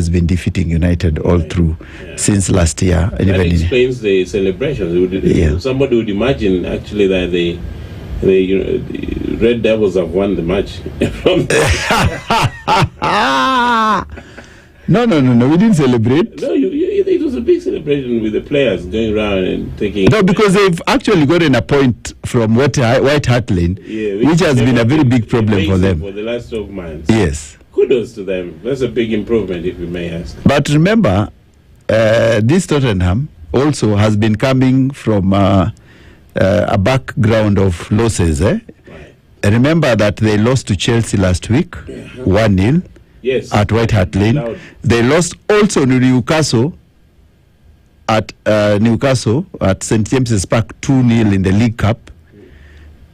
has been defeating United all through since last year. And that explains the celebrations. Somebody would imagine actually that the Red Devils have won the match. No, we didn't celebrate. No, it was a big celebration with the players going around and taking... No, because they've actually gotten a point from White Hart Lane, which has been a very big problem for them. For the last 12 months. Yes. Kudos to them. That's a big improvement, if you may ask. But remember, this Tottenham also has been coming from a background of losses. Right. Remember that they lost to Chelsea last week, 1-0. Yes. At White Hart Lane. They lost also to Newcastle at St. James's Park 2-0 in the League Cup.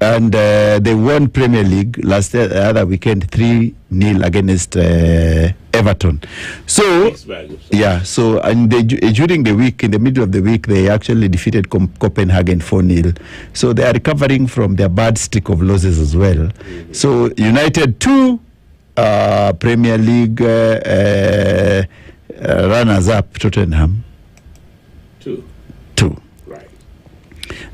And they won Premier League last other weekend 3-0 against Everton. So and during the week, in the middle of the week, they actually defeated Copenhagen 4-0. So they are recovering from their bad streak of losses as well. Mm-hmm. So United 2 Premier League runners-up Tottenham 2. Right.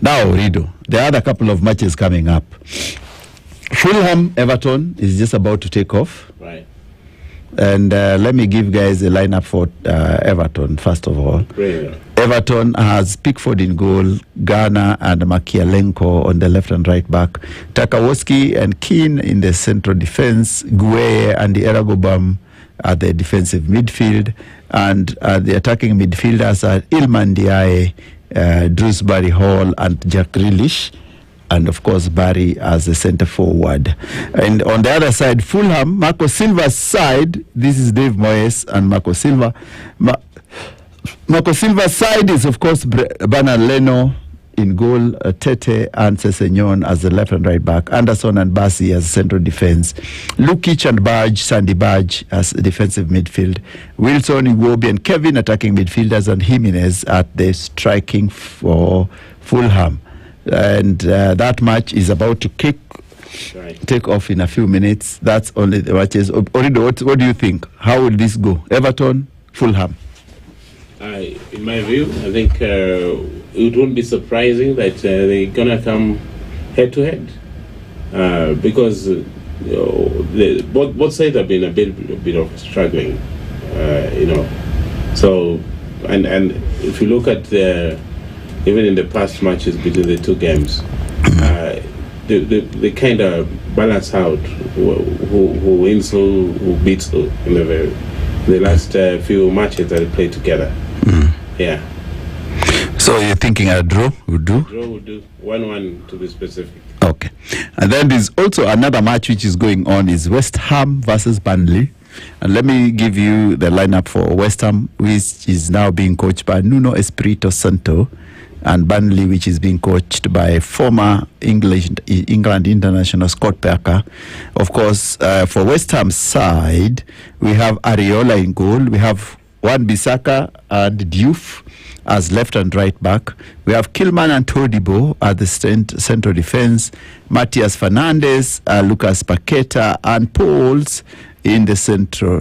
Now, Rido, there are a couple of matches coming up. Fulham Everton is just about to take off. Right. And let me give guys a lineup for Everton first of all. Brilliant. Everton has Pickford in goal, Garner and Makialenko on the left and right back, Tarkowski and Keane in the central defense, Gueye and Eragobam at the defensive midfield, and the attacking midfielders are Iliman Ndiaye, Drewsbury Hall and Jack Grealish, and of course Barry as the centre forward. And on the other side, Fulham, Marco Silva's side, this is Dave Moyes and Marco Silva. Marco Silva's side is, of course, Bernard Leno in goal, Tete and Sessegnon as the left and right back, Anderson and Bassi as central defense, Lukic and Sandy Badge as defensive midfield, Wilson, Iwobi and Kevin attacking midfielders, and Jimenez at the striking for Fulham. And that match is about to take off in a few minutes. That's only the matches. Orido, what do you think? How will this go? Everton, Fulham? In my view, I think it won't be surprising that they're going to come head-to-head. Because both sides have been a bit of struggling, So, and if you look at even in the past matches between the two games, they kind of balance out who wins who beats who in the last few matches that they played together. Yeah. So you're thinking a draw would do? Draw would do. 1-1 to be specific. Okay. And then there's also another match which is going on is West Ham versus Burnley. And let me give you the lineup for West Ham, which is now being coached by Nuno Espirito Santo, and Burnley, which is being coached by former England international Scott Parker. Of course, for West Ham's side, we have Areola in goal. We have Wan-Bissaka and Diouf as left and right back. We have Kilman and Todibo at the central defense, Matias Fernandes, Lucas Paqueta and Pauls in the central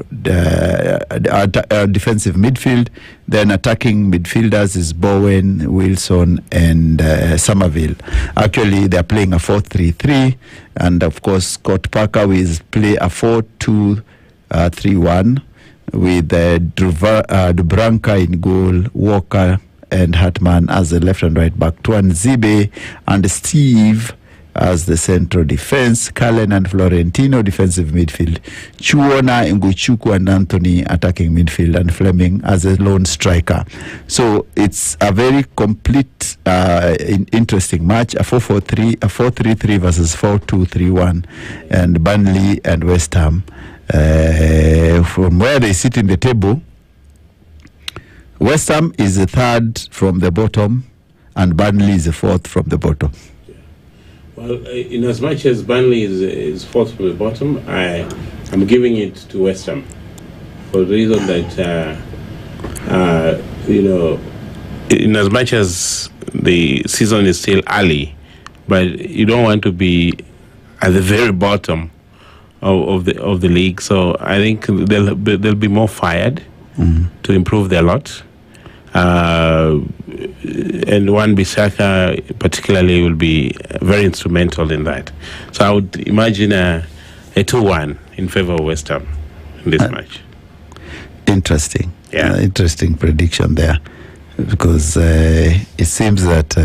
defensive midfield. Then attacking midfielders is Bowen, Wilson and Somerville. Actually, they're playing a 4-3-3, and of course Scott Parker will play a 4-2-3-1 with Dubranka in goal, Walker and Hartman as the left and right back, Tuan Zibe and Steve as the central defense, Cullen and Florentino defensive midfield, Chuona, Nguchuku and Anthony attacking midfield, and Fleming as a lone striker. So it's a very complete, interesting match, a 4-4-3, a 4-3-3 versus 4-2-3-1, and Burnley and West Ham. From where they sit in the table, West Ham is the third from the bottom, and Burnley is the fourth from the bottom. Well, in as much as Burnley is fourth from the bottom, I'm giving it to West Ham for the reason that in as much as the season is still early, but you don't want to be at the very bottom of the league. So I think they'll be more fired to improve their lot. And Wan Bissaka particularly will be very instrumental in that. So I would imagine a 2-1 in favor of West Ham in this match. Interesting. Yeah. Interesting prediction there, because it seems that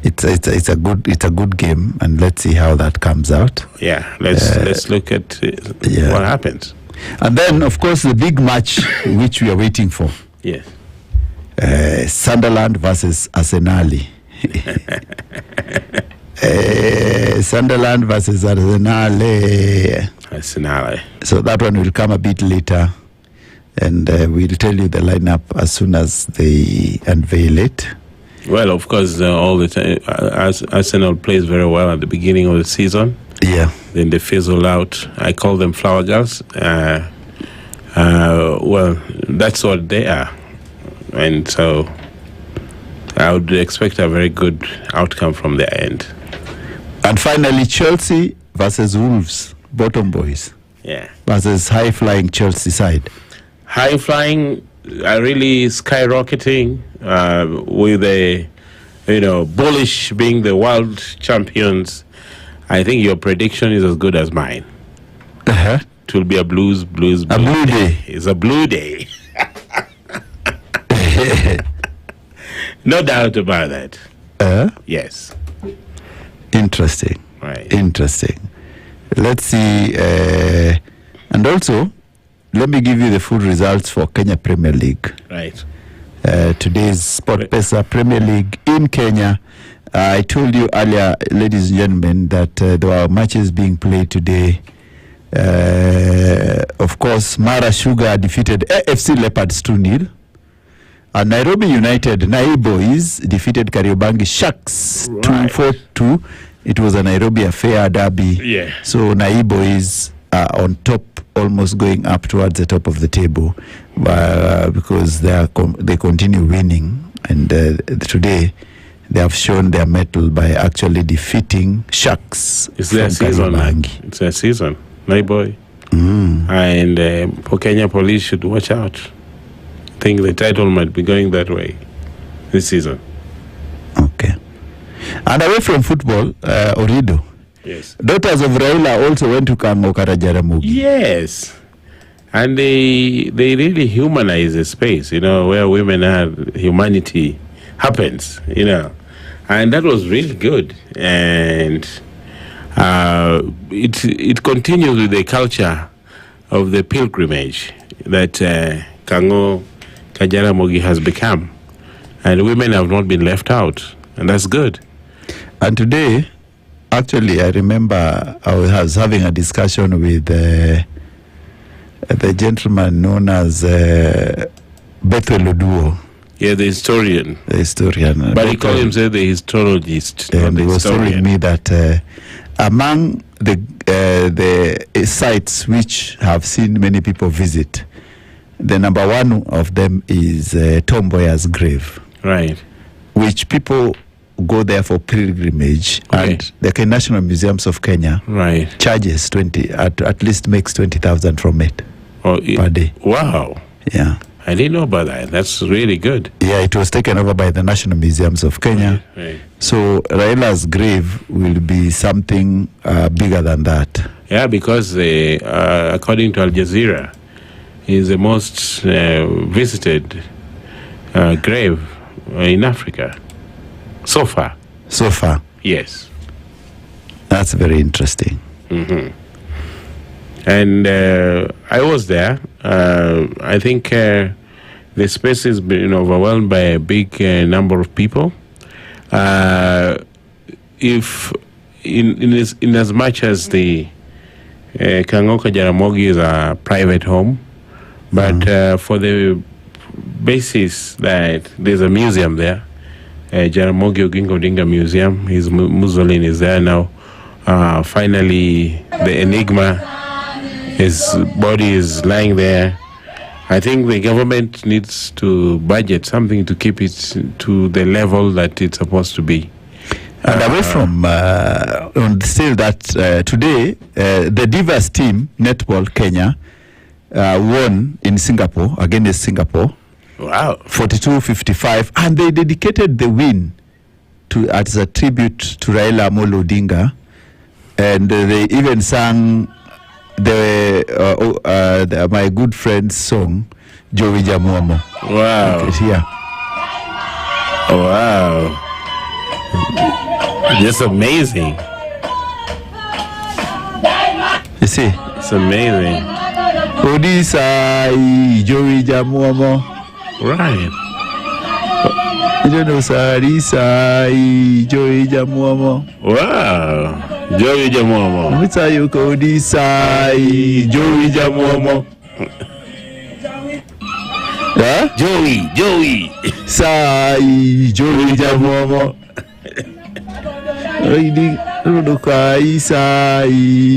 it's a good game, and let's see how that comes out. Yeah, let's look at what happens. And then, of course, the big match which we are waiting for. Yes. Sunderland versus Arsenal. Sunderland versus Arsenal. So that one will come a bit later, and we'll tell you the lineup as soon as they unveil it. Well, of course, all the time, Arsenal plays very well at the beginning of the season. Yeah. Then they fizzle out. I call them flower girls. Well, that's what they are. And so I would expect a very good outcome from their end. And finally, Chelsea versus Wolves, bottom boys. Yeah. Versus high-flying Chelsea side. High-flying are really skyrocketing with the, bullish being the world champions. I think your prediction is as good as mine. Uh-huh. It will be a blues blue day. It's a blue day. No doubt about that. Yes. Interesting. Right. Interesting. Let's see. And also, let me give you the full results for Kenya Premier League. Right. Today's SportPesa Premier League in Kenya. I told you earlier, ladies and gentlemen, that there were matches being played today. Of course, Mara Sugar defeated AFC Leopards 2-0. And Nairobi United, Nai Boys, defeated Kariobangi Sharks 2-4-2. It was a Nairobi affair derby. Yeah. So Nai Boys are on top, almost going up towards the top of the table, because they continue winning. And today, they have shown their mettle by actually defeating Sharks. It's their season. It's their season. Nai Boy. And Kenya Police should watch out. I think the title might be going that way this season. Okay. And away from football, Orido. Yes. Daughters of Raila also went to Kangokara Jaramogi. Yes. And they really humanize the space, where women are, humanity happens, And that was really good. And it continues with the culture of the pilgrimage that Kango Kajaramogi has become, and women have not been left out, and that's good. And today, actually, I remember I was having a discussion with the gentleman known as Bethel Oduo. Yeah, the historian. The historian. But he called himself the historiologist. And he was telling me that among the sites which have seen many people visit, the number one of them is Tom Mboya's grave. Right. Which people go there for pilgrimage. Okay. And the National Museums of Kenya charges at least makes 20,000 from it per day. Wow. Yeah. I didn't know about that. That's really good. Yeah, it was taken over by the National Museums of Kenya. Right. So Raila's grave will be something bigger than that. Yeah, because according to Al Jazeera, is the most visited grave in Africa so far. So far? Yes. That's very interesting. Mm-hmm. And I was there. I think the space has been overwhelmed by a big number of people. If in as much as the Kangoka Jaramogi is a private home, but for the basis that there's a museum there, Jaramogi Oginga Odinga Museum, his mausoleum is there now. Finally, the enigma, his body is lying there. I think the government needs to budget something to keep it to the level that it's supposed to be. And away from still that today, the Divas team, Netball Kenya, won in Singapore, against Singapore. Wow. 42-55, and they dedicated the win as a tribute to Raila Amolo Odinga, and they even sang my good friend's song, Joey Jamuamo. Wow. Okay, yeah. Wow. Just amazing. You see? It's amazing. Odisai, Joey Jamuamo. Right. Sai, Joey Jamuamo. Wow. Joey Jamuamo. Mitsayuko Odisai, Joey Jamuamo. Huh? Joey. Sai, Joey Jamuamo. Reading Rudukai, Sai,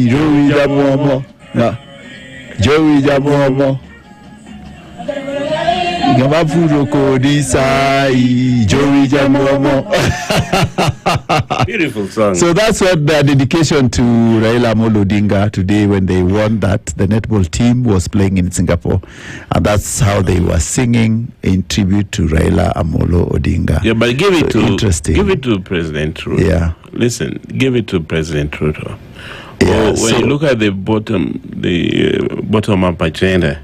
Joey Jamuamo. Joey Jamuamo. Beautiful song. So that's what the dedication to Raila Amolo Odinga today when they won that. The netball team was playing in Singapore, and that's how they were singing in tribute to Raila Amolo Odinga. Yeah, but give it to President Ruto. Yeah. Listen, give it to President Ruto. Yeah, when you look at the bottom up agenda,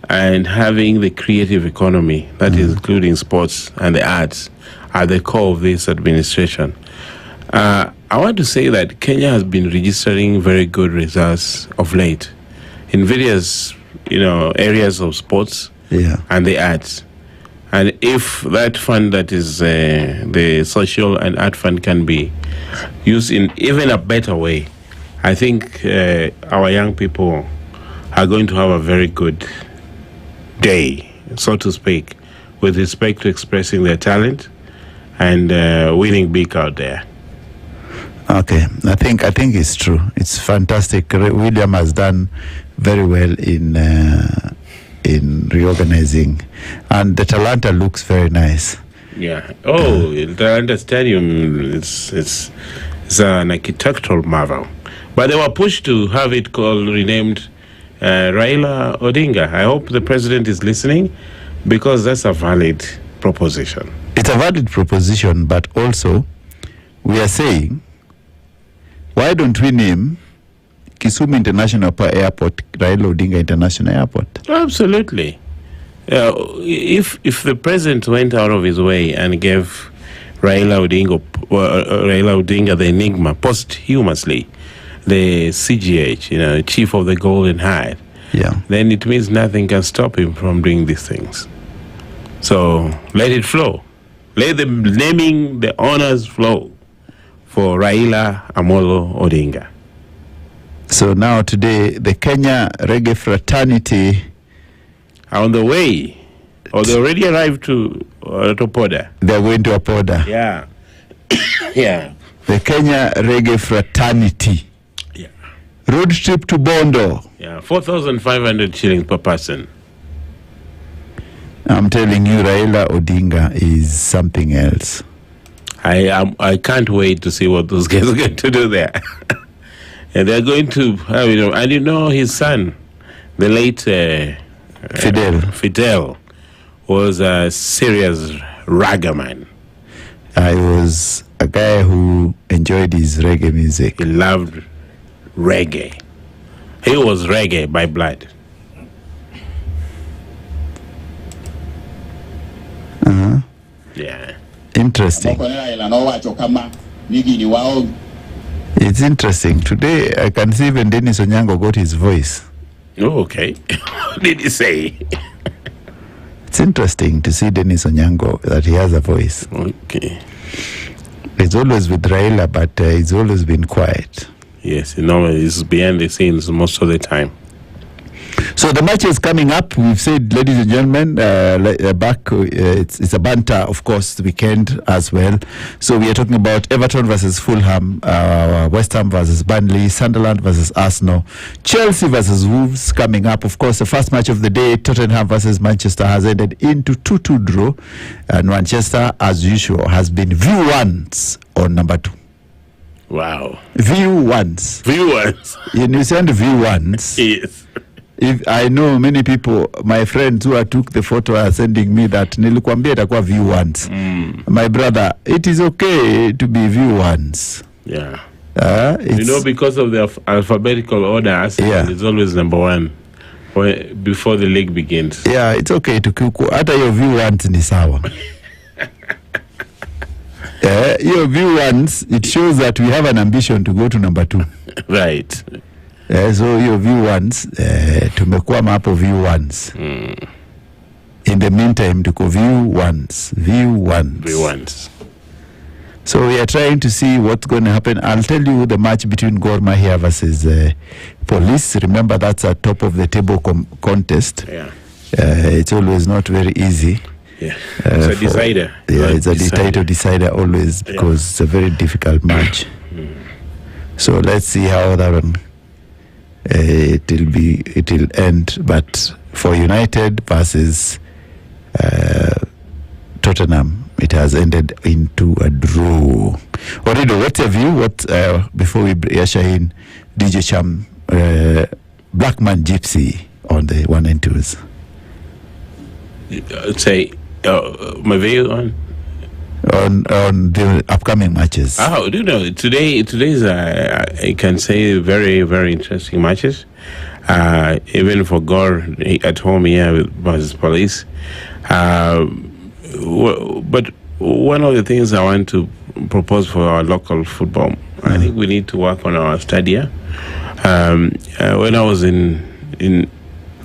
and having the creative economy, that is including sports and the arts, at the core of this administration. I want to say that Kenya has been registering very good results of late in various, areas of sports and the arts. And if that fund that is the social and art fund can be used in even a better way, I think our young people are going to have a very good day, so to speak, with respect to expressing their talent and winning big out there. Okay, I think it's true. It's fantastic. William has done very well in reorganizing, and the Talanta looks very nice. Yeah. Oh, the Talanta Stadium it's an architectural marvel, but they were pushed to have it renamed Raila Odinga. I hope the president is listening, because that's a valid proposition. It's a valid proposition, but also we are saying, why don't we name Kisumu International Airport Raila Odinga International Airport? Absolutely. If the president went out of his way and gave Raila Odinga the enigma posthumously, the CGH, Chief of the Golden Hide, then it means nothing can stop him from doing these things. So let it flow. Let the naming, the honors flow for Raila Amolo Odinga. So now today, the Kenya Reggae Fraternity are on the way, or they already arrived to Poda. They're going to Apoda. Yeah. Yeah. The Kenya Reggae Fraternity. Yeah. Road trip to Bondo. Yeah, 4,500 shillings per person. I'm telling you, Raila Odinga is something else. I can't wait to see what those guys are going to do there. And they're going to have, and his son, the late Fidel, was a serious ragaman. I was a guy who enjoyed his reggae music. He loved reggae. He was reggae by blood. Uh-huh. Yeah. Interesting. It's interesting. Today, I can see even Dennis Onyango got his voice. Oh, okay. What did he say? It's interesting to see Dennis Onyango, that he has a voice. Okay. He's always with Raila, but he's always been quiet. Yes, he's behind the scenes most of the time. So the match is coming up. We've said, ladies and gentlemen, back. It's a banter, of course, the weekend as well. So we are talking about Everton versus Fulham, West Ham versus Burnley, Sunderland versus Arsenal, Chelsea versus Wolves coming up. Of course, the first match of the day, Tottenham versus Manchester, has ended into 2-2 draw, and Manchester, as usual, has been V1s on number 2. Wow. V1s. V1s. You send V1s. Yes. If I know many people, my friends who took the photo are sending me that nilikwambia itakuwa view once. My brother, it is okay to be view once. Yeah. Because of the alphabetical order, Arsenal is always number one before the league begins. Yeah, it's okay to hata your view once ni sawa. Your view once, it shows that we have an ambition to go to number 2. Right. So your view once, tumekuwa hapo view once. In the meantime, tuko view once. So we are trying to see what's going to happen. I'll tell you the match between Gor Mahia versus Police. Remember, that's a top of the table contest. Yeah. It's always not very easy. Yeah. It's a decider. Yeah, it's a title decider always, because it's a very difficult match. So let's see how that one it'll end. But for United versus Tottenham, it has ended into a draw. Orido, what's your view? Before we usher in DJ Cham, Blackman Gypsy on the 1 and 2s? I'd say my view on the upcoming matches. Today's I can say very, very interesting matches. Even for Gor at home here versus Police. But one of the things I want to propose for our local football, I think we need to work on our stadia. When I was in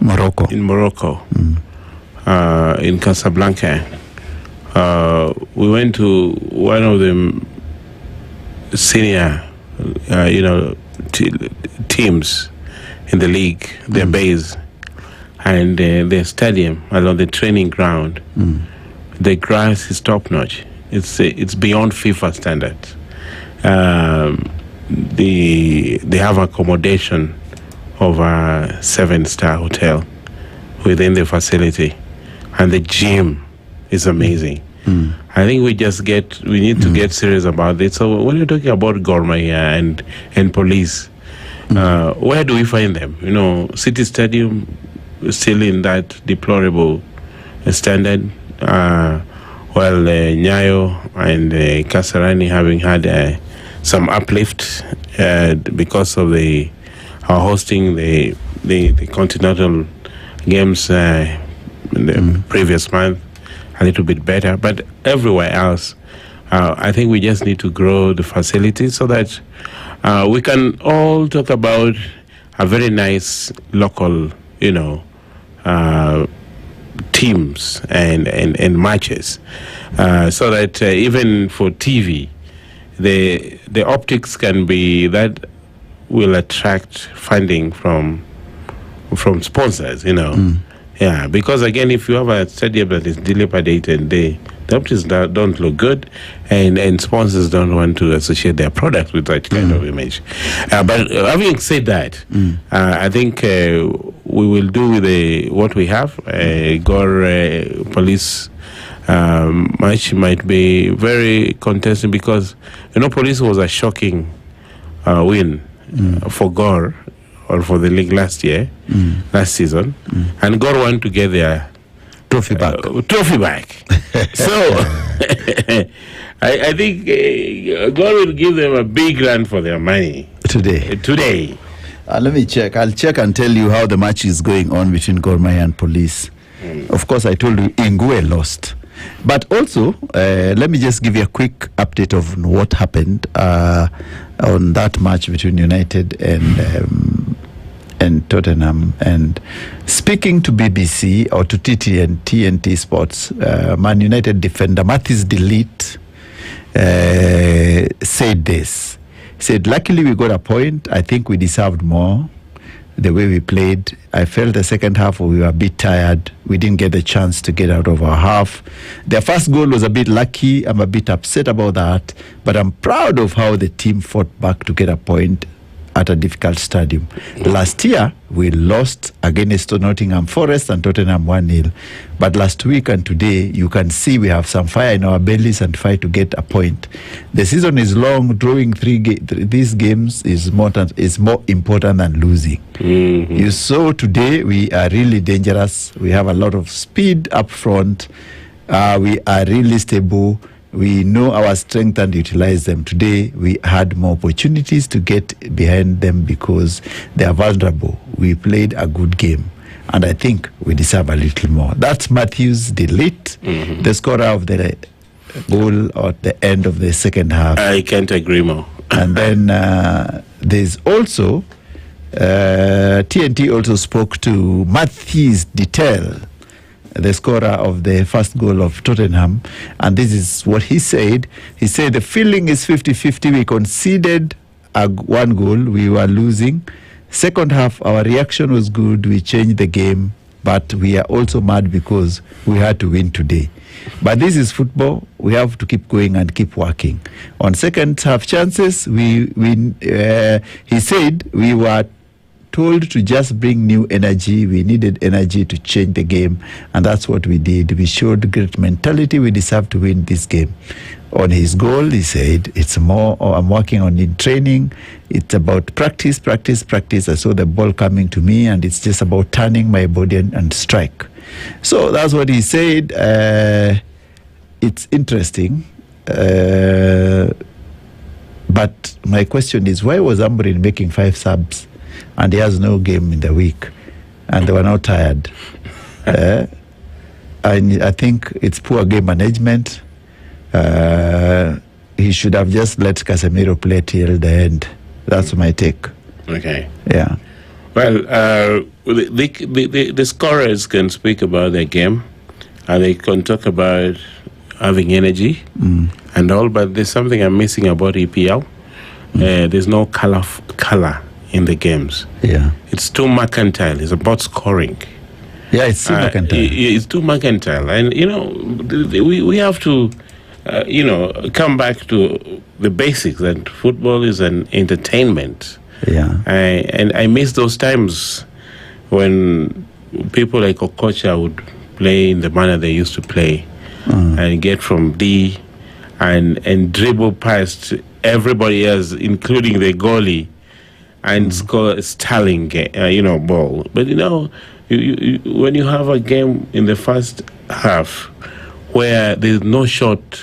Morocco, in Casablanca, we went to one of the senior, teams in the league, their base, and their stadium along the training ground. The grass is top notch. It's beyond FIFA standards. They have accommodation of a 7-star hotel within the facility, and the gym is amazing. I think we need to get serious about it. So when you're talking about Gor Mahia and Police, where do we find them? City Stadium is still in that deplorable standard. Nyayo and Kasarani having had some uplift because of our hosting the continental games in the previous month, a little bit better. But everywhere else, I think we just need to grow the facilities so that we can all talk about a very nice local, teams and matches, so that even for TV, the optics can be that will attract funding from sponsors. Yeah, because again, if you have a stadium that is dilapidated, the optics don't look good, and sponsors don't want to associate their product with that kind of image. But having said that, I think we will do with what we have. Gor Police match might be very contested because Police was a shocking win for Gor or for the league last season, and Gor want to get their trophy back. So I think God will give them a big run for their money today. Let me check. I'll check and tell you how the match is going on between Gor Mahia and Police. Of course, I told you Ingwe lost. But also, let me just give you a quick update of what happened on that match between United and Tottenham. And speaking to BBC or to TNT Sports, Man United defender Mathis Delete said this. He said, luckily we got a point. I think we deserved more the way we played. I felt the second half we were a bit tired. We didn't get the chance to get out of our half. Their first goal was a bit lucky. I'm a bit upset about that. But I'm proud of how the team fought back to get a point. at a difficult stadium. Last year, we lost against Nottingham Forest and Tottenham 1-0. But last week and today, you can see we have some fire in our bellies and fight to get a point. The season is long. Drawing these games is more important than losing. Mm-hmm. You saw today we are really dangerous. We have a lot of speed up front. We are really stable. We know our strength and utilize them. Today, we had more opportunities to get behind them because they are vulnerable. We played a good game, and I think we deserve a little more. That's Matthews Delete, the scorer of the goal at the end of the second half. I can't agree more. And then there's also, TNT also spoke to Matthews Detail, the scorer of the first goal of Tottenham, and this is what he said. He said the feeling is 50-50. We conceded one goal. We were losing. Second half, our reaction was good. We changed the game, but we are also mad because we had to win today. But this is football. We have to keep going and keep working. On second half chances, he said we were told to just bring new energy. We needed energy to change the game, and that's what we did. We showed great mentality. We deserve to win this game. On his goal, he said, it's more, I'm working on in training. It's about practice. I saw the ball coming to me, and it's just about turning my body and strike. So that's what he said. It's interesting. But my question is, why was Amorim making 5 subs? And he has no game in the week, and they were not tired. And I think it's poor game management. He should have just let Casemiro play till the end. That's my take. Okay. Yeah. Well, the scorers can speak about their game, and they can talk about having energy and all, but there's something I'm missing about EPL. There's no color in the games. Yeah. It's too mercantile. It's about scoring. Yeah, it's too mercantile. It's too mercantile. And, we have to, come back to the basics, that football is an entertainment. Yeah. And I miss those times when people like Okocha would play in the manner they used to play and get from D and dribble past everybody else, including the goalie, and score a sterling, ball. But you when you have a game in the first half where there's no shot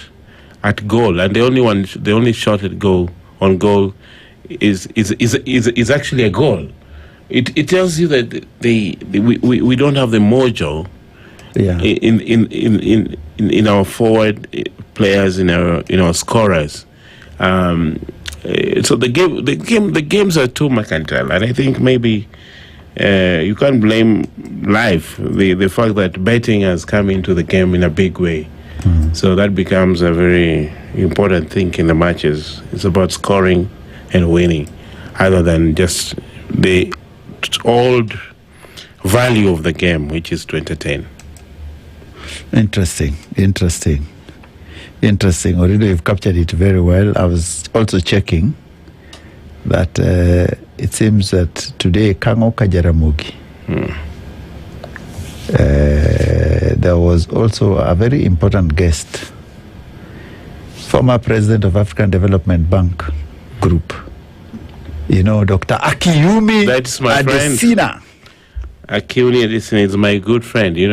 at goal, and the only shot at goal is actually a goal. It tells you that we don't have the mojo. Yeah. In our forward players, in our scorers. So the games are too mercantile, and I think maybe you can't blame life, the fact that betting has come into the game in a big way. So that becomes a very important thing in the matches. It's about scoring and winning, other than just the old value of the game, which is to entertain. Interesting. Already you've captured it very well. I was also checking that it seems that today, Kangoka Jaramogi, there was also a very important guest, former president of African Development Bank Group, Dr. Akiyumi. That's my Adesina. friend. Akiyumi Adesina is my good friend. He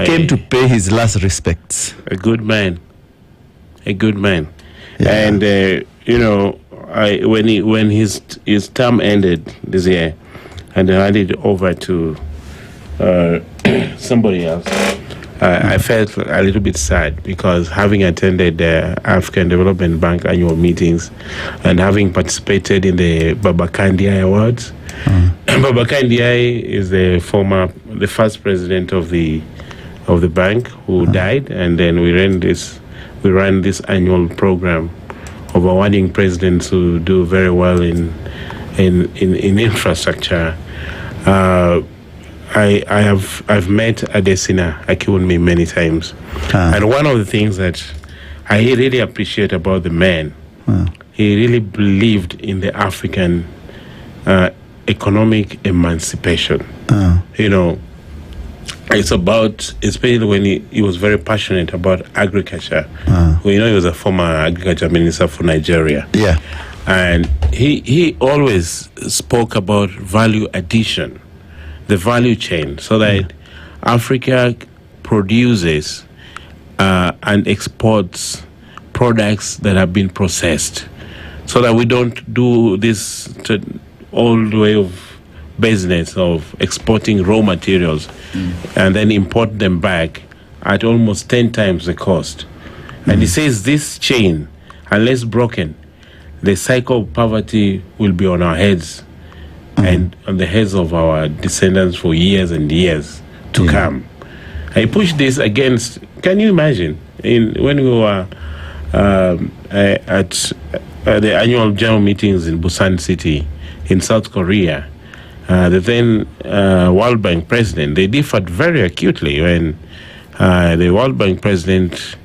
came to pay his last respects. A good man. Yeah. And when his term ended this year, and I handed it over to somebody else, I felt a little bit sad, because having attended the African Development Bank annual meetings and having participated in the Babacar Ndiaye Awards, Babacar Ndiaye is the first president of the bank who died, and then we ran this annual program of awarding presidents who do very well in infrastructure. I've met Adesina Akiwunmi many times, and one of the things that I really appreciate about the man, he really believed in the African economic emancipation. You know, it's about, especially when he was very passionate about agriculture. Well, you know, he was a former agriculture minister for Nigeria. Yeah. And he always spoke about value addition, the value chain, so that Africa produces and exports products that have been processed, so that we don't do this old way of business of exporting raw materials and then import them back at almost 10 times the cost. And he says this chain, unless broken, the cycle of poverty will be on our heads and on the heads of our descendants for years and years to come. I pushed this against, can you imagine, when we were at the annual general meetings in Busan City in South Korea, the then World Bank president, they differed very acutely when the World Bank president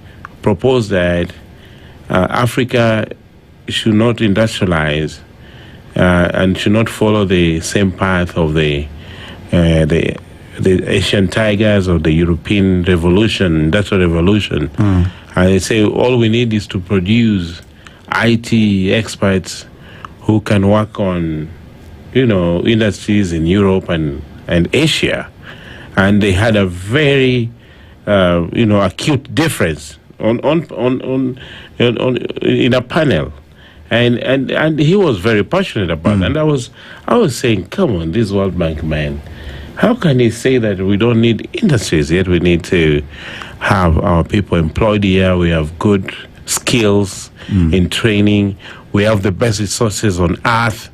proposed that Africa should not industrialize and should not follow the same path of the Asian tigers or the European revolution, industrial revolution. And they say all we need is to produce IT experts who can work on, you know, industries in Europe and Asia. And they had a very, you know, acute difference in a panel. And he was very passionate about it. And I was saying, come on, this World Bank man, how can he say that we don't need industries, yet we need to have our people employed here? We have good skills in training. We have the best resources on earth.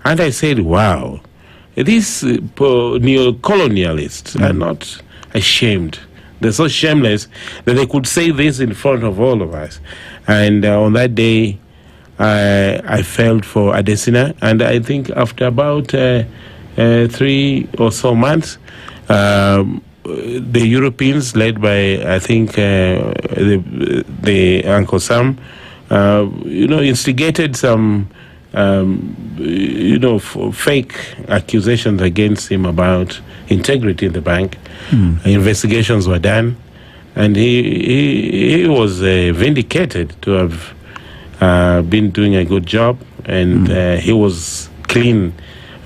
And I said, wow, these neo-colonialists are not ashamed. They're so shameless that they could say this in front of all of us. And on that day, I felt for Adesina, and I think after about 3 or so months, the Europeans, led by I think the Uncle Sam, you know, instigated some fake accusations against him about integrity in the bank. Investigations were done, and he was vindicated to have been doing a good job, and he was clean,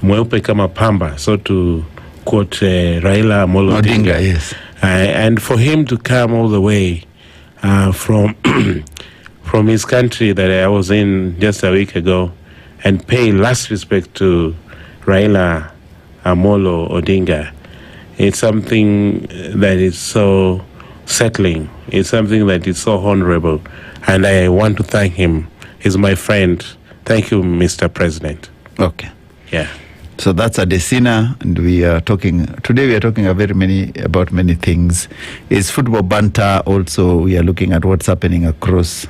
mweupe kama pamba, so to quote Raila Amolo Odinga. Yes. And for him to come all the way from his country that I was in just a week ago and pay last respect to Raila Amolo Odinga, it's something that is so settling. It's something that is so honorable. And I want to thank him. He's my friend. Thank you, Mr. President. Okay. Yeah. So that's Adesina, and we are talking today. We are talking about many things. Is football banter also? We are looking at what's happening across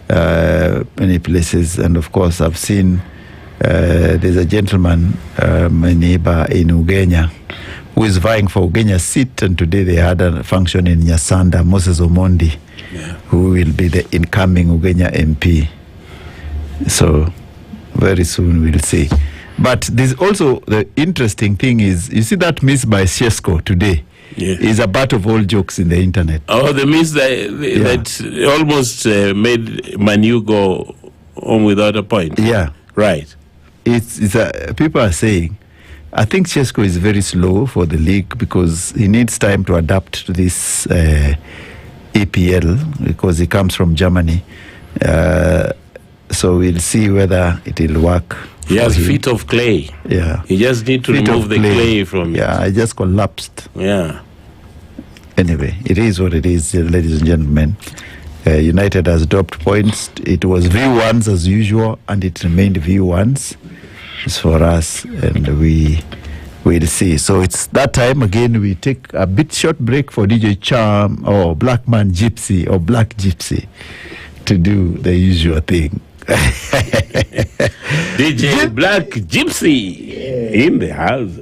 many places, and of course, I've seen there's a gentleman, my neighbor in Ugenya, who is vying for Ugenya's seat, and today they had a function in Nyasanda, Moses Omondi, who will be the incoming Ugenya MP. So very soon we'll see. But there's also the interesting thing is, you see that miss by Shesko today is a butt of all jokes in the internet. Oh, the miss that almost made Manu go home without a point. Yeah. Right. People are saying, I think Shesko is very slow for the league because he needs time to adapt to this EPL because he comes from Germany. So we'll see whether it will work. He has feet of clay. Yeah. He just need to remove the clay from it. Yeah, I just collapsed. Yeah. Anyway, it is what it is, ladies and gentlemen. United has dropped points. It was V1s as usual, and it remained V1s for us, and we will see. So it's that time again. We take a bit short break for DJ Charm or Black Man Gypsy or Black Gypsy to do the usual thing. DJ Black Gypsy in the house.